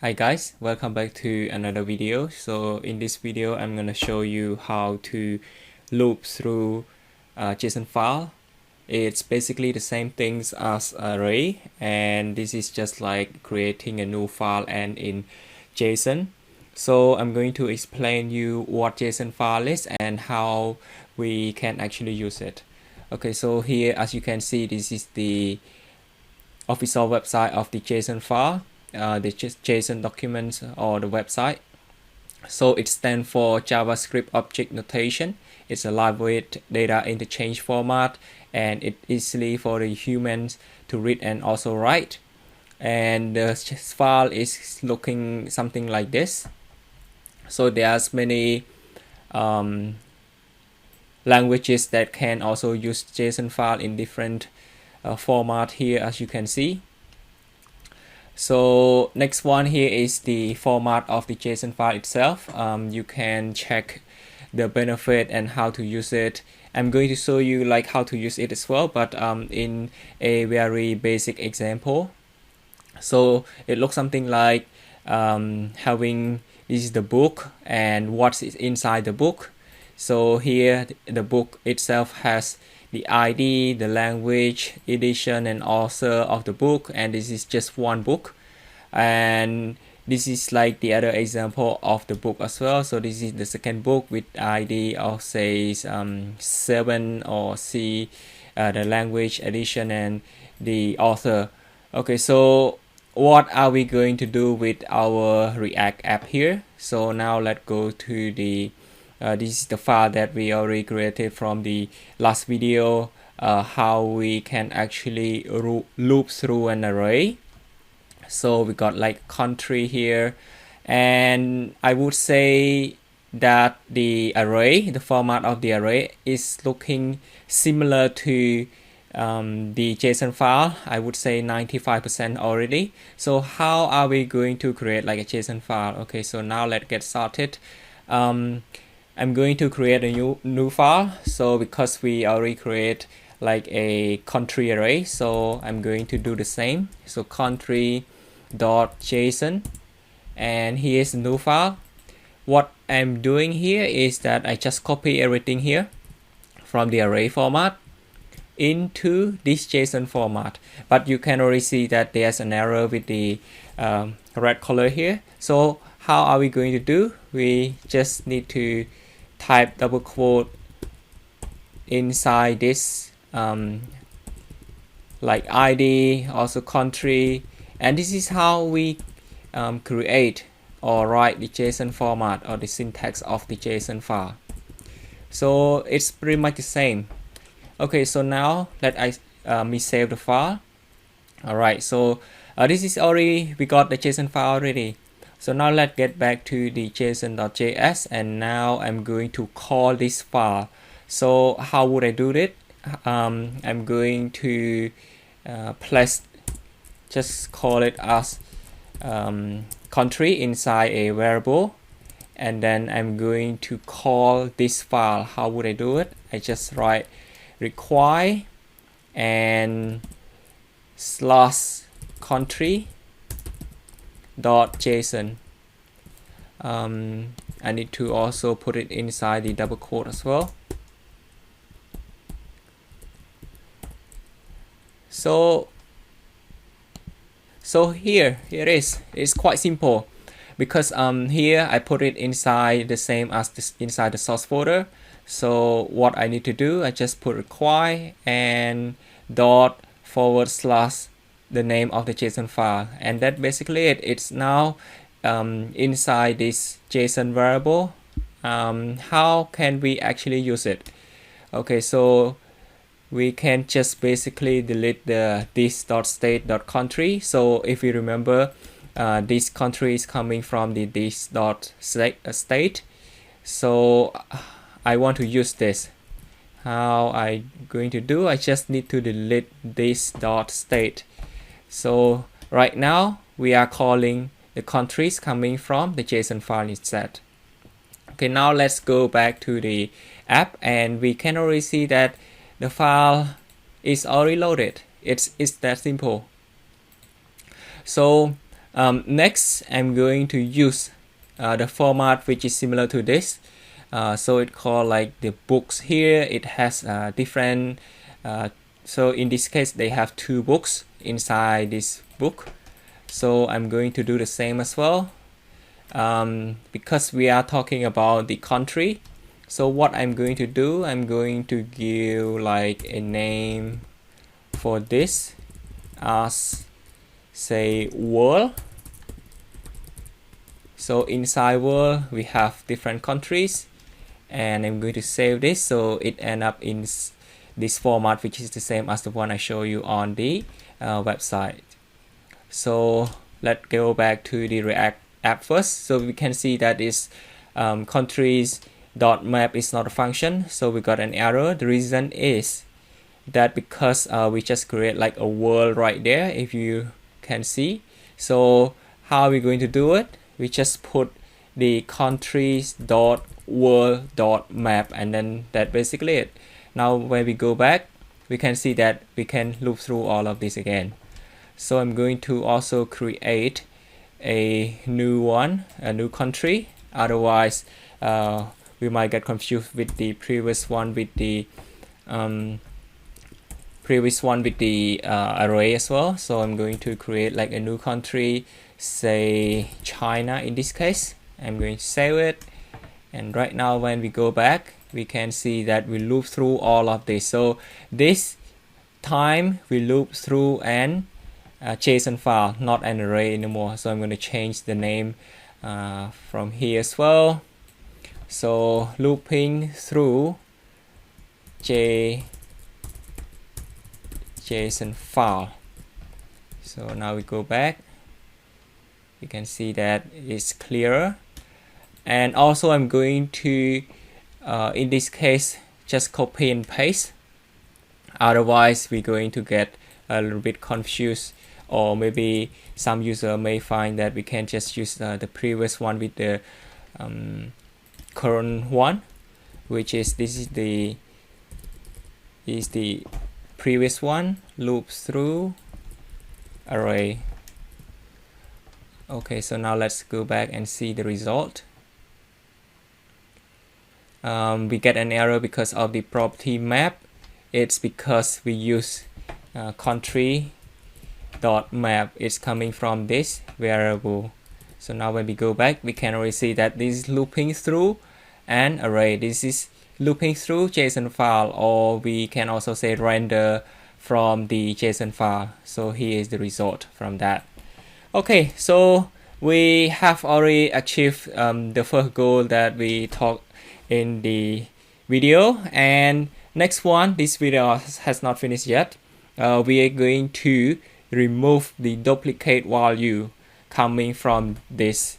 Hi guys, welcome back to another video. So in this video I'm gonna show you how to loop through a JSON file. It's basically the same things as array, and this is just like creating a new file and in JSON. So I'm going to explain you what JSON file is and how we can actually use it. Okay, so here as you can see, this is the official website of the JSON file. The JSON documents or the website. So it stands for JavaScript Object Notation. It's a lightweight data interchange format, and it's easily for the humans to read and also write. And the file is looking something like this. So there's many languages that can also use JSON file in different format here, as you can see. So next one here is the format of the JSON file itself. You can check the benefit and how to use it. I'm going to show you like how to use it as well, but in a very basic example. So it looks something like having this is the book and what's inside the book. So here the book itself has the ID, the language, edition, and author of the book, and this is just one book. And this is like the other example of the book as well. So this is the second book with ID of say 7 or C, the language, edition, and the author. Okay, so what are we going to do with our React app here? So now let's go to the this is the file that we already created from the last video, how we can actually loop through an array. So we got like country here, and I would say that the array, the format of the array is looking similar to the JSON file. I would say 95% already. So how are we going to create like a JSON file? Okay, so now let's get started. I'm going to create a new file. So because we already create like a country array, so I'm going to do the same. So country.json, and here's the new file. What I'm doing here is that I just copy everything here from the array format into this JSON format, but you can already see that there's an error with the red color here. So how are we going to do? We just need to type double quote inside this like ID, also country, and this is how we create or write the JSON format or the syntax of the JSON file. So it's pretty much the same. Okay, so now let me save the file. Alright, so this is already, we got the JSON file already. So now let's get back to the JSON.js, and now I'm going to call this file. So how would I do it? I'm going to place, just call it as country inside a variable, and then I'm going to call this file. How would I do it? I just write require and /country.json. I need to also put it inside the double quote as well. So here it is. It's quite simple because here I put it inside the same as this inside the source folder. So what I need to do, I just put require and // the name of the JSON file, and that basically it. It's now inside this JSON variable. How can we actually use it? Okay, so we can just basically delete the this.state.country. So if you remember, this country is coming from the this.state. So I want to use this. How I going to do? I just need to delete this.state. So right now we are calling the countries coming from the JSON file instead. Okay, now let's go back to the app, and we can already see that the file is already loaded. It's that simple. So Next, I'm going to use the format which is similar to this. So it called like the books here. It has different. So in this case, they have 2 books inside this book. So I'm going to do the same as well. Because we are talking about the country. So what I'm going to do, I'm going to give like a name for this as say world. So inside world we have different countries, and I'm going to save this so it end up in this format, which is the same as the one I show you on the website. So let's go back to the React app first. So we can see that is countries.map is not a function, so we got an error. The reason is that because we just create like a world right there, if you can see. So how are we going to do it? We just put the countries.world.map, and then that's basically it. Now when we go back, we can see that we can loop through all of this again. So I'm going to also create a new one, a new country. Otherwise we might get confused with the previous one with the array as well. So I'm going to create like a new country, say China in this case. I'm going to save it, and right now when we go back, we can see that we loop through all of this. So this time we loop through an JSON file, not an array anymore. So I'm going to change the name from here as well. So looping through JSON file. So now we go back, you can see that it's clearer. And also I'm going to in this case just copy and paste, otherwise we're going to get a little bit confused, or maybe some user may find that we can just use the previous one with the current one, which is this is the previous one, loops through array. Okay, so now let's go back and see the result. We get an error because of the property map. It's because we use country.map. It's coming from this variable. So now when we go back, we can already see that this is looping through an array. This is looping through JSON file, or we can also say render from the JSON file. So here is the result from that. Okay, so we have already achieved the first goal that we talked in the video, and next one, this video has not finished yet. We are going to remove the duplicate value coming from this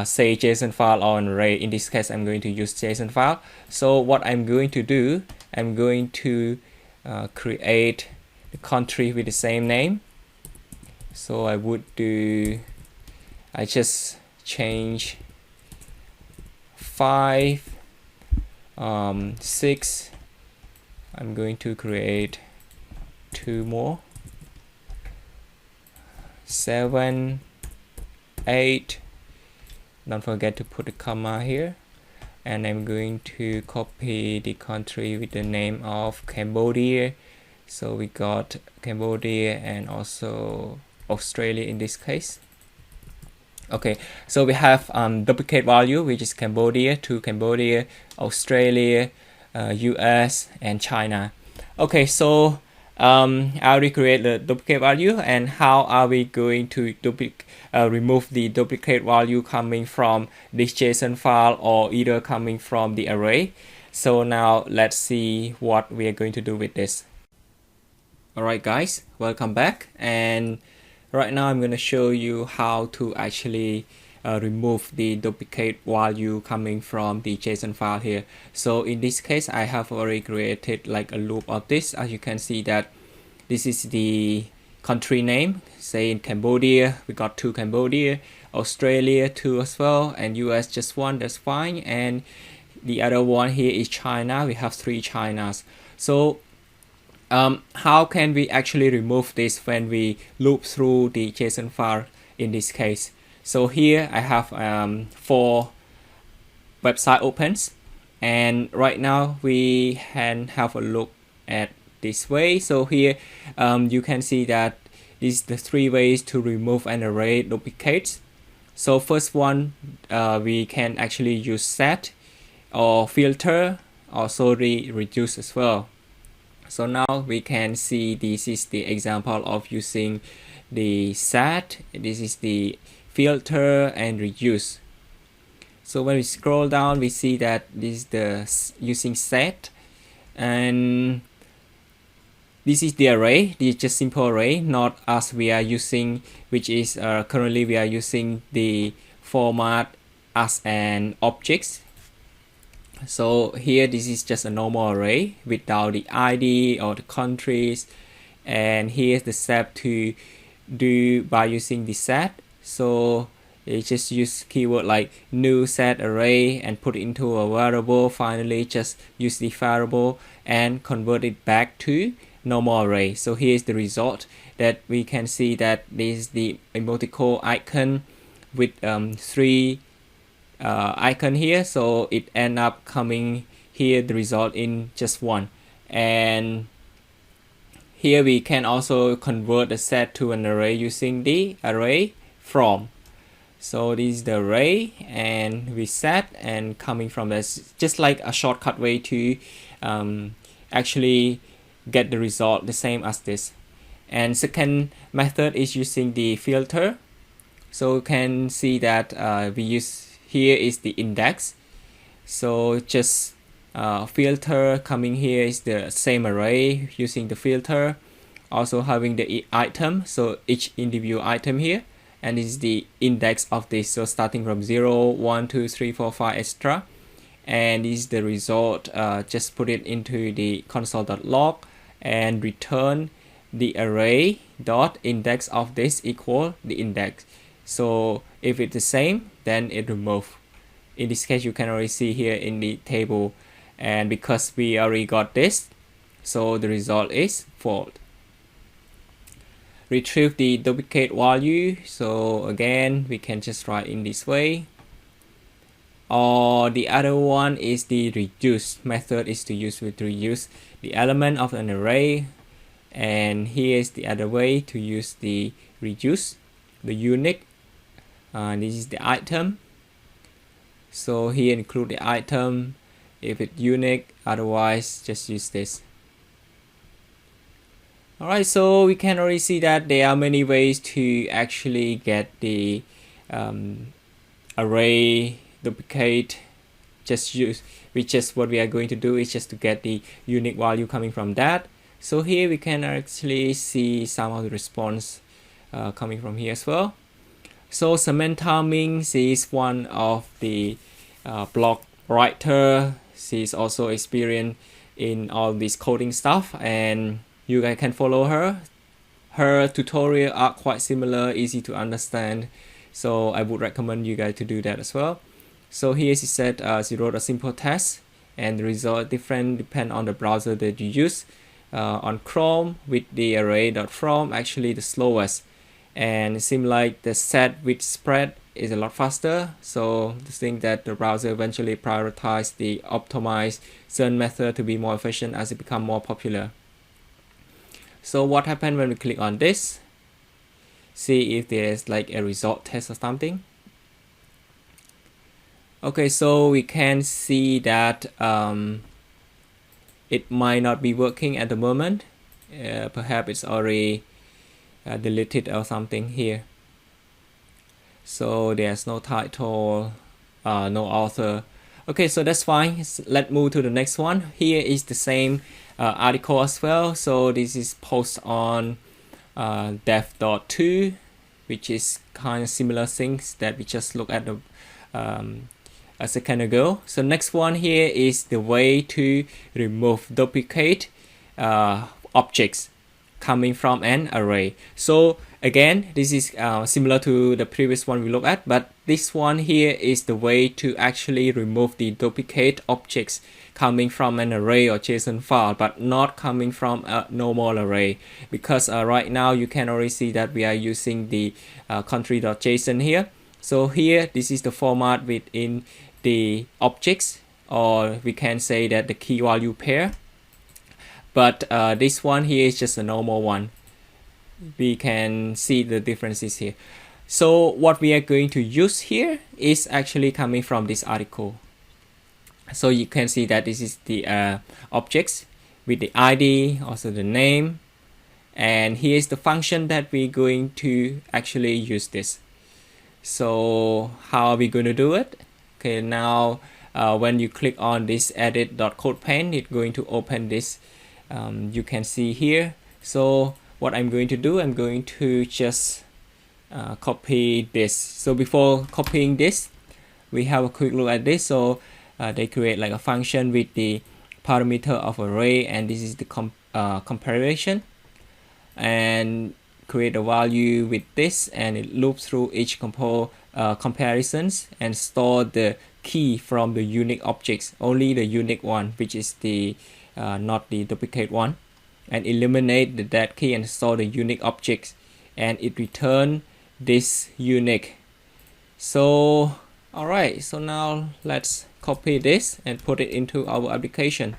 say JSON file or an array. In this case, I'm going to use JSON file. So what I'm going to do, I'm going to create the country with the same name. So I just change 5, 6. I'm going to create 2 more, 7, 8. Don't forget to put a comma here, and I'm going to copy the country with the name of Cambodia. So we got Cambodia and also Australia in this case. Okay, so we have duplicate value, which is Cambodia to Cambodia, Australia, US, and China. Okay, so I already create the duplicate value, and how are we going to remove the duplicate value coming from this JSON file or either coming from the array? So now let's see what we are going to do with this. Alright guys, welcome back, and right now I'm going to show you how to actually remove the duplicate value coming from the JSON file here. So in this case, I have already created like a loop of this. As you can see that this is the country name, say in Cambodia, we got 2 Cambodia, Australia 2 as well, and US just 1, that's fine. And the other one here is China, we have 3 Chinas. So how can we actually remove this when we loop through the JSON file in this case. So here I have 4 website opens, and right now we can have a look at this way. So here you can see that this is the 3 ways to remove an array duplicates. So first one, we can actually use set or filter, also reduce as well. So now we can see this is the example of using the set, this is the filter and reduce. So when we scroll down, we see that this is the using set, and this is the array. This is just simple array, not as we are using, which is currently we are using the format as an object. So here this is just a normal array without the ID or the countries, and here's the step to do by using the set. So you just use keyword like new set array and put it into a variable. Finally just use the variable and convert it back to normal array. So here's the result that we can see that this is the emoticon icon with 3 icon here. So it end up coming here the result in just 1. And here we can also convert the set to an array using the array from. So this is the array, and we set, and coming from this, just like a shortcut way to actually get the result the same as this. And second method is using the filter. So you can see that we use here is the index. So just filter coming here is the same array using the filter, also having the item, so each individual item here, and this is the index of this, so starting from 0, 1, 2, 3, 4, 5, etc. And this is the result. Just put it into the console.log and return the array dot index of this equal the index. So if it's the same, then it remove. In this case, you can already see here in the table, and because we already got this, so the result is false. Retrieve the duplicate value. So again, we can just write in this way. Or the other one is the reduce method, is to use with reduce the element of an array. And here is the other way to use the reduce the unique. This is the item. So here include the item if it's unique, otherwise just use this. Alright, so we can already see that there are many ways to actually get the array duplicate. What we are going to do is just to get the unique value coming from that. So here we can actually see some of the response coming from here as well. So Samantha Mings is one of the blog writer. She's also experienced in all this coding stuff, and you guys can follow her. Her tutorials are quite similar, easy to understand. So I would recommend you guys to do that as well. So here she said she wrote a simple test, and the result different depend on the browser that you use. On Chrome with the array.from actually the slowest, and it seems like the set with spread is a lot faster. So the thing that the browser eventually prioritize the optimized certain method to be more efficient as it become more popular. So what happened when we click on this? See if there's like a result test or something. Okay, so we can see that it might not be working at the moment. Perhaps it's already deleted or something here. So there's no title, no author. Okay, so that's fine. Let's move to the next one. Here is the same article as well. So this is post on dev.to, which is kind of similar things that we just looked at a second ago. So next one here is the way to remove duplicate objects coming from an array. So again, this is similar to the previous one we looked at, but this one here is the way to actually remove the duplicate objects coming from an array or JSON file, but not coming from a normal array, because right now you can already see that we are using the country.json here. So here, this is the format within the objects, or we can say that the key value pair. But this one here is just a normal one. We can see the differences here. So what we are going to use here is actually coming from this article. So you can see that this is the objects with the ID, also the name, and here's the function that we're going to actually use this. So how are we going to do it? Okay, now when you click on this edit.codepane, it's going to open this. You can see here. So what I'm going to do, I'm going to just copy this. So before copying this, we have a quick look at this. So they create like a function with the parameter of array, and this is the comparison, and create a value with this, and it loops through each comparisons and store the key from the unique objects, only the unique one, which is the not the duplicate one, and eliminate that key and store the unique objects, and it return this unique. So alright, so now let's copy this and put it into our application.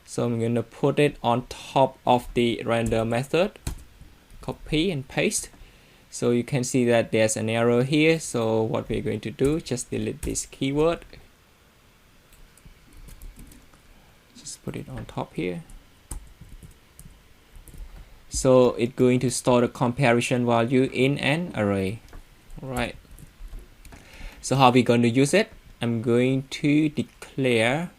So I'm going to put it on top of the render method, copy and paste. So you can see that there's an error here. So what we're going to do, just delete this keyword, just put it on top here. So it's going to store the comparison value in an array. All right, so how are we going to use it? I'm going to declare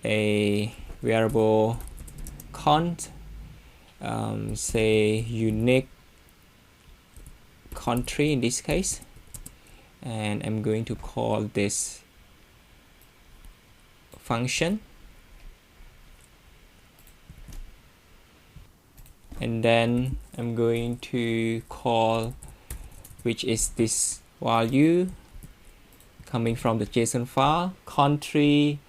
a variable cont, say unique country in this case, and I'm going to call this function, and then I'm going to call, which is this value coming from the JSON file, country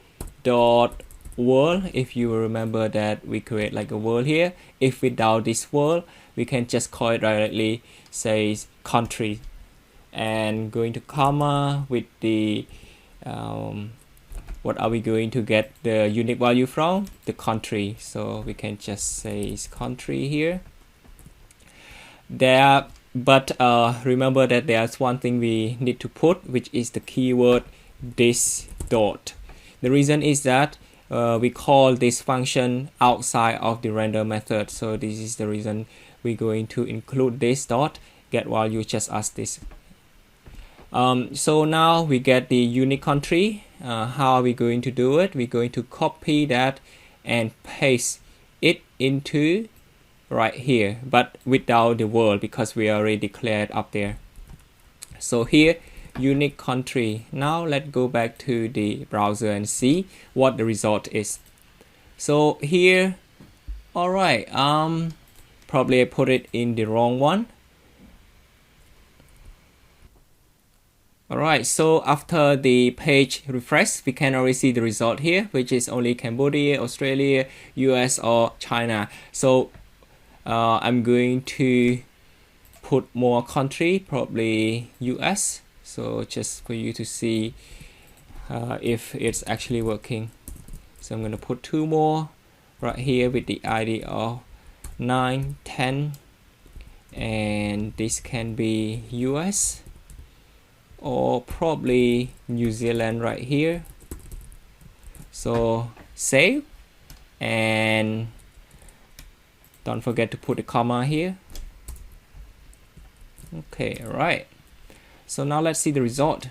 dot world. If you remember that we create like a world here, if without this world, we can just call it directly, say country, and going to comma with the what are we going to get the unique value from? The country. So we can just say country here. There, but remember that there's one thing we need to put, which is the keyword this dot. The reason is that we call this function outside of the render method. So this is the reason we're going to include this dot get value just as this. So now we get the unique country. How are we going to do it? We're going to copy that and paste it into right here, but without the world, because we already declared up there. So here, unique country. Now let's go back to the browser and see what the result is. So here, all right, probably I put it in the wrong one. Alright, so after the page refresh, we can already see the result here, which is only Cambodia, Australia, US, or China. So I'm going to put more country, probably US. So just for you to see if it's actually working. So I'm going to put 2 more right here with the ID of 9, 10, and this can be US. Or probably New Zealand right here. So save, and don't forget to put a comma here. Okay, all right. So now let's see the result.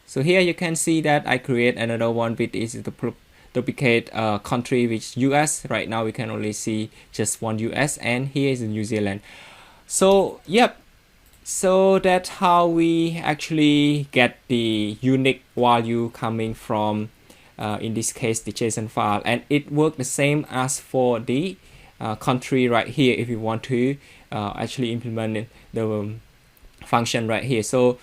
So here you can see that I create another one with is the duplicate country, which US. Right now we can only see just one US, and here is New Zealand. So yep. So that's how we actually get the unique value coming from, in this case, the JSON file. And it worked the same as for the country right here if you want to actually implement the function right here. So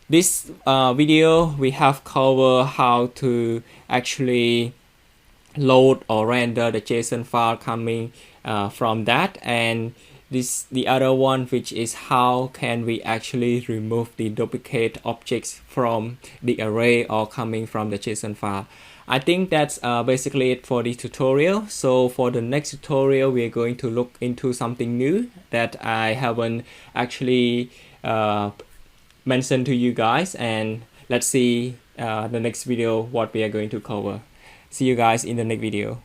this video we have covered how to actually load or render the JSON file coming from that, and the other one, which is how can we actually remove the duplicate objects from the array or coming from the JSON file. I think that's basically it for this tutorial. So for the next tutorial, we are going to look into something new that I haven't actually mentioned to you guys, and let's see the next video what we are going to cover. See you guys in the next video.